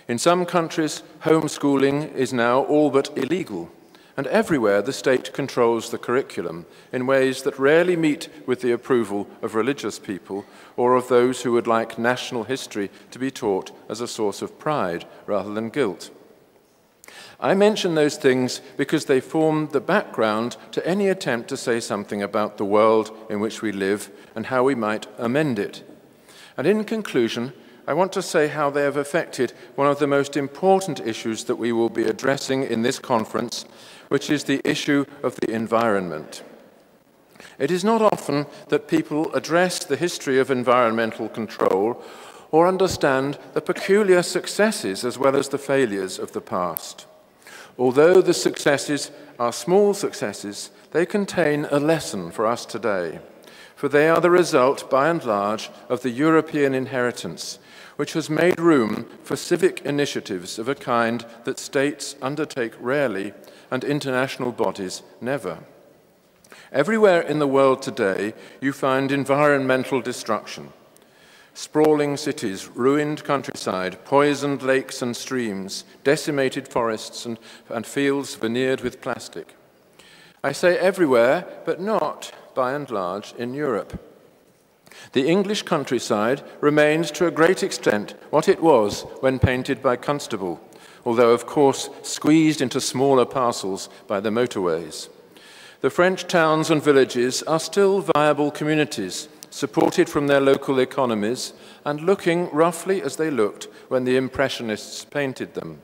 In some countries, homeschooling is now all but illegal, and everywhere the state controls the curriculum in ways that rarely meet with the approval of religious people or of those who would like national history to be taught as a source of pride rather than guilt. I mention those things because they form the background to any attempt to say something about the world in which we live and how we might amend it. And in conclusion, I want to say how they have affected one of the most important issues that we will be addressing in this conference, which is the issue of the environment. It is not often that people address the history of environmental control or understand the peculiar successes as well as the failures of the past. Although the successes are small successes, they contain a lesson for us today, for they are the result, by and large, of the European inheritance, which has made room for civic initiatives of a kind that states undertake rarely and international bodies never. Everywhere in the world today, you find environmental destruction. Sprawling cities, ruined countryside, poisoned lakes and streams, decimated forests and fields veneered with plastic. I say everywhere, but not, by and large, in Europe. The English countryside remains to a great extent what it was when painted by Constable, although of course squeezed into smaller parcels by the motorways. The French towns and villages are still viable communities, supported from their local economies and looking roughly as they looked when the Impressionists painted them.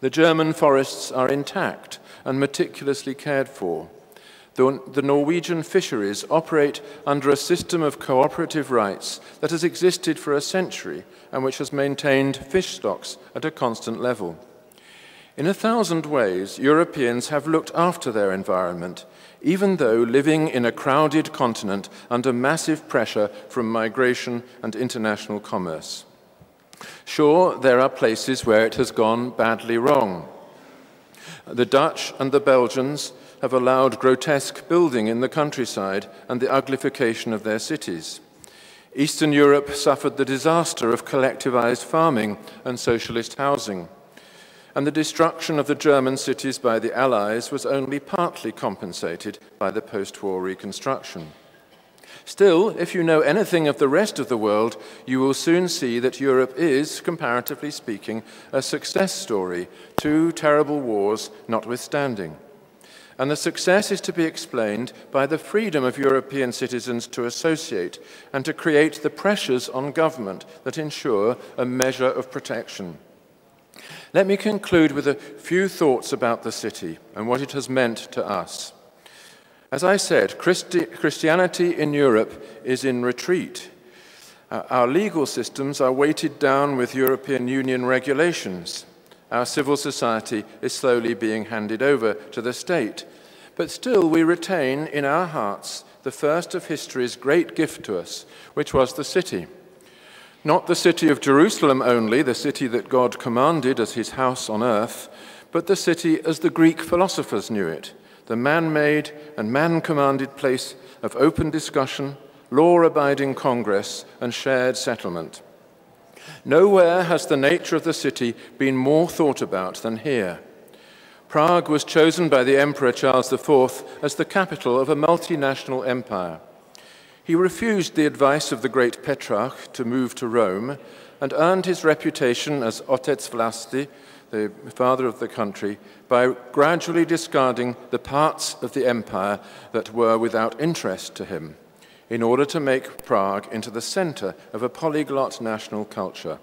The German forests are intact and meticulously cared for. The Norwegian fisheries operate under a system of cooperative rights that has existed for a century and which has maintained fish stocks at a constant level. In 1,000 ways, Europeans have looked after their environment, even though living in a crowded continent under massive pressure from migration and international commerce. Sure, there are places where it has gone badly wrong. The Dutch and the Belgians have allowed grotesque building in the countryside and the uglification of their cities. Eastern Europe suffered the disaster of collectivized farming and socialist housing. And the destruction of the German cities by the Allies was only partly compensated by the post-war reconstruction. Still, if you know anything of the rest of the world, you will soon see that Europe is, comparatively speaking, a success story, 2 terrible wars notwithstanding. And the success is to be explained by the freedom of European citizens to associate and to create the pressures on government that ensure a measure of protection. Let me conclude with a few thoughts about the city and what it has meant to us. As I said, Christianity in Europe is in retreat. Our legal systems are weighted down with European Union regulations. Our civil society is slowly being handed over to the state. But still we retain in our hearts the first of history's great gift to us, which was the city. Not the city of Jerusalem only, the city that God commanded as his house on earth, but the city as the Greek philosophers knew it, the man-made and man-commanded place of open discussion, law-abiding congress, and shared settlement. Nowhere has the nature of the city been more thought about than here. Prague was chosen by the Emperor Charles IV as the capital of a multinational empire. He refused the advice of the great Petrarch to move to Rome and earned his reputation as Otec Vlasti, the father of the country, by gradually discarding the parts of the empire that were without interest to him, in order to make Prague into the center of a polyglot national culture.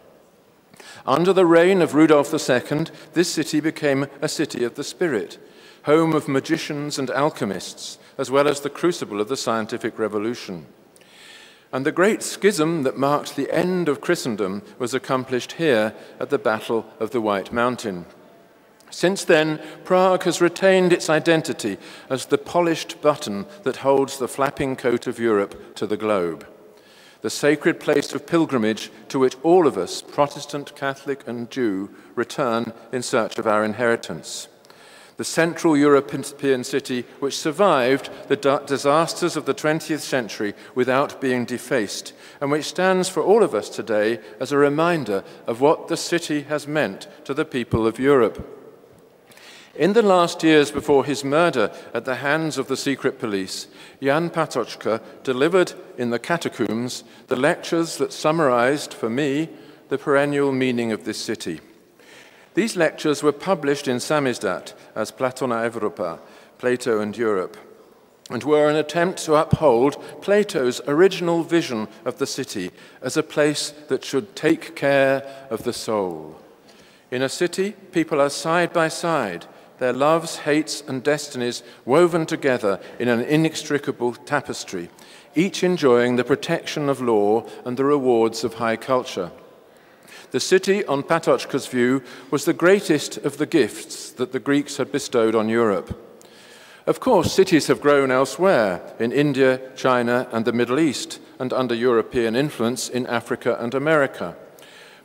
Under the reign of Rudolf II, this city became a city of the spirit, home of magicians and alchemists, as well as the crucible of the scientific revolution. And the great schism that marked the end of Christendom was accomplished here at the Battle of the White Mountain. Since then, Prague has retained its identity as the polished button that holds the flapping coat of Europe to the globe, the sacred place of pilgrimage to which all of us, Protestant, Catholic, and Jew, return in search of our inheritance. the Central European city which survived the disasters of the 20th century without being defaced, and which stands for all of us today as a reminder of what the city has meant to the people of Europe. In the last years before his murder at the hands of the secret police, Jan Patočka delivered in the catacombs the lectures that summarized, for me, the perennial meaning of this city. These lectures were published in samizdat as Platona Evropa, Plato and Europe, and were an attempt to uphold Plato's original vision of the city as a place that should take care of the soul. In a city, people are side by side, their loves, hates, and destinies woven together in an inextricable tapestry, each enjoying the protection of law and the rewards of high culture. The city, on Patočka's view, was the greatest of the gifts that the Greeks had bestowed on Europe. Of course, cities have grown elsewhere, in India, China, and the Middle East, and under European influence in Africa and America.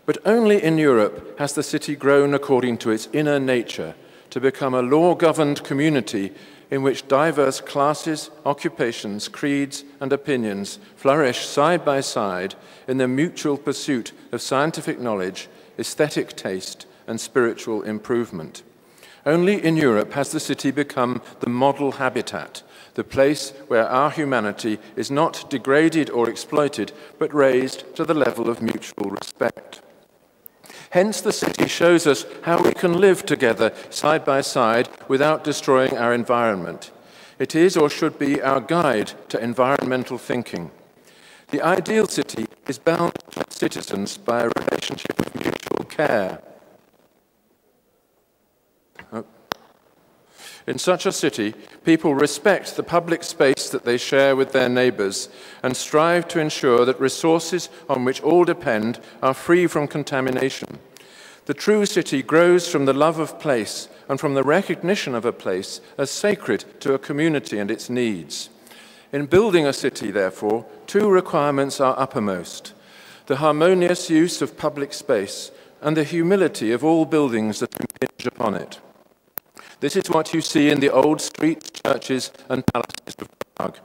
But only in Europe has the city grown according to its inner nature, to become a law-governed community in which diverse classes, occupations, creeds, and opinions flourish side by side in the mutual pursuit of scientific knowledge, aesthetic taste, and spiritual improvement. Only in Europe has the city become the model habitat, the place where our humanity is not degraded or exploited, but raised to the level of mutual respect. Hence, the city shows us how we can live together side by side without destroying our environment. It is or should be our guide to environmental thinking. The ideal city is bound to its citizens by a relationship of mutual care. In such a city, people respect the public space that they share with their neighbors and strive to ensure that resources on which all depend are free from contamination. The true city grows from the love of place and from the recognition of a place as sacred to a community and its needs. In building a city, therefore, two requirements are uppermost: the harmonious use of public space and the humility of all buildings that impinge upon it. This is what you see in the old streets, churches, and palaces of Prague.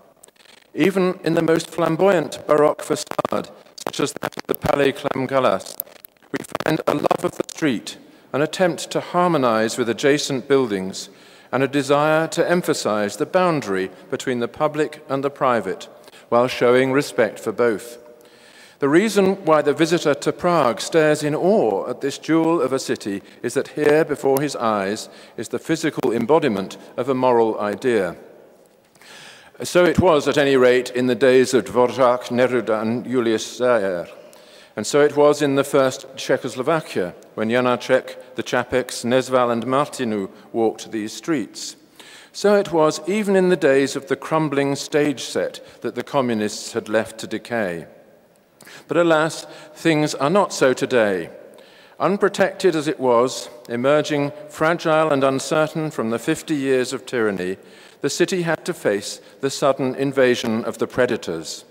Even in the most flamboyant Baroque facade, such as that of the Palais Klemgalas, we find a love of the street, an attempt to harmonize with adjacent buildings, and a desire to emphasize the boundary between the public and the private, while showing respect for both. The reason why the visitor to Prague stares in awe at this jewel of a city is that here, before his eyes, is the physical embodiment of a moral idea. So it was, at any rate, in the days of Dvořák, Neruda, and Julius Caesar. And so it was in the first Czechoslovakia, when Janacek, the Čapeks, Nezval, and Martinu walked these streets. So it was even in the days of the crumbling stage set that the communists had left to decay. But alas, things are not so today. Unprotected as it was, emerging fragile and uncertain from the 50 years of tyranny, the city had to face the sudden invasion of the predators.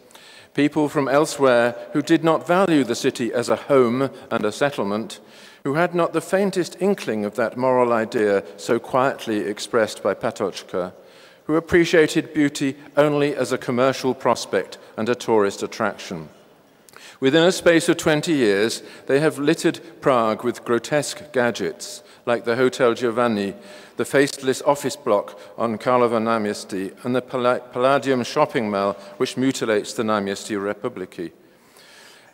People from elsewhere who did not value the city as a home and a settlement, who had not the faintest inkling of that moral idea so quietly expressed by Patočka, who appreciated beauty only as a commercial prospect and a tourist attraction. Within a space of 20 years, they have littered Prague with grotesque gadgets, like the Hotel Giovanni, the faceless office block on Karlova Náměstí, and the Palladium shopping mall, which mutilates the Náměstí Republiky.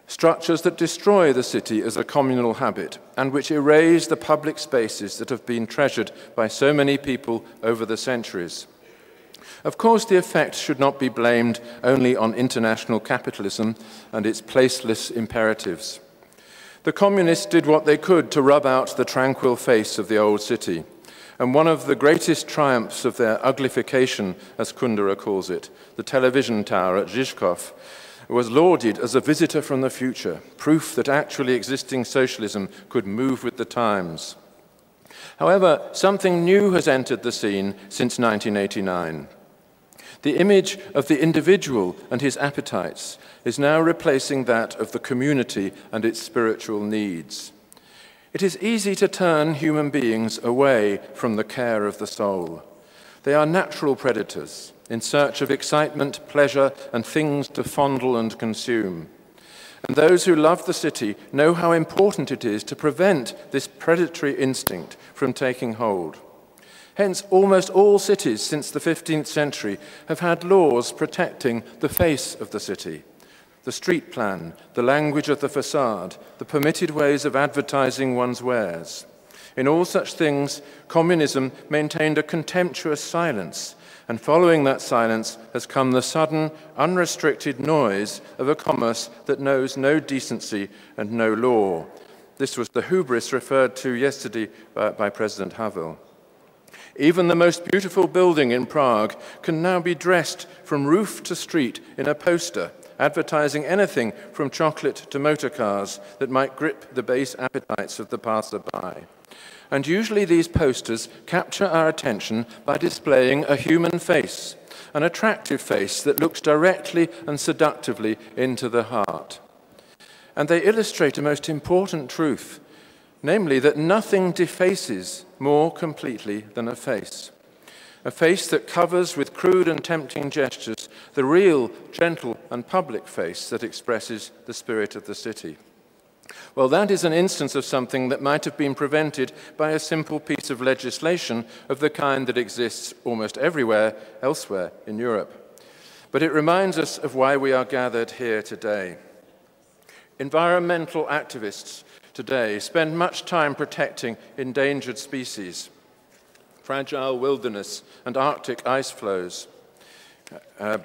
Structures that destroy the city as a communal habit, and which erase the public spaces that have been treasured by so many people over the centuries. Of course, the effect should not be blamed only on international capitalism and its placeless imperatives. The communists did what they could to rub out the tranquil face of the old city, and one of the greatest triumphs of their uglification, as Kundera calls it, the television tower at Žižkov, was lauded as a visitor from the future, proof that actually existing socialism could move with the times. However, something new has entered the scene since 1989. The image of the individual and his appetites is now replacing that of the community and its spiritual needs. It is easy to turn human beings away from the care of the soul. They are natural predators in search of excitement, pleasure, and things to fondle and consume. And those who love the city know how important it is to prevent this predatory instinct from taking hold. Hence, almost all cities since the 15th century have had laws protecting the face of the city. The street plan, the language of the facade, the permitted ways of advertising one's wares. In all such things, communism maintained a contemptuous silence, and following that silence has come the sudden, unrestricted noise of a commerce that knows no decency and no law. This was the hubris referred to yesterday by President Havel. Even the most beautiful building in Prague can now be dressed from roof to street in a poster advertising anything from chocolate to motor cars that might grip the base appetites of the passer-by. And usually these posters capture our attention by displaying a human face, an attractive face that looks directly and seductively into the heart. And they illustrate a most important truth, namely that nothing defaces more completely than a face that covers with crude and tempting gestures the real, gentle and public face that expresses the spirit of the city. Well, that is an instance of something that might have been prevented by a simple piece of legislation of the kind that exists almost everywhere elsewhere in Europe. But it reminds us of why we are gathered here today. Environmental activists today spend much time protecting endangered species, fragile wilderness and Arctic ice flows. And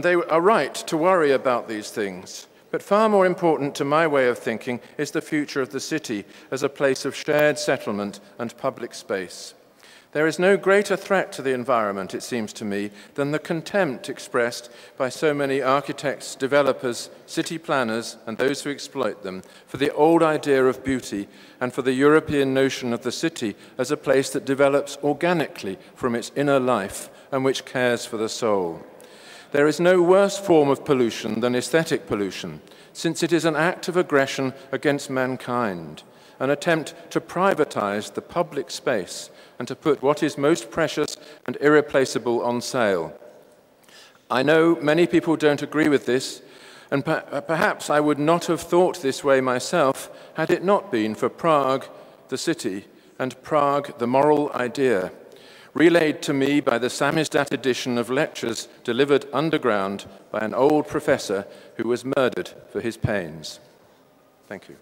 they are right to worry about these things. But far more important to my way of thinking is the future of the city as a place of shared settlement and public space. There is no greater threat to the environment, it seems to me, than the contempt expressed by so many architects, developers, city planners, and those who exploit them for the old idea of beauty and for the European notion of the city as a place that develops organically from its inner life and which cares for the soul. There is no worse form of pollution than aesthetic pollution, since it is an act of aggression against mankind, an attempt to privatize the public space and to put what is most precious and irreplaceable on sale. I know many people don't agree with this, and perhaps I would not have thought this way myself had it not been for Prague, the city, and Prague, the moral idea, relayed to me by the samizdat edition of lectures delivered underground by an old professor who was murdered for his pains. Thank you.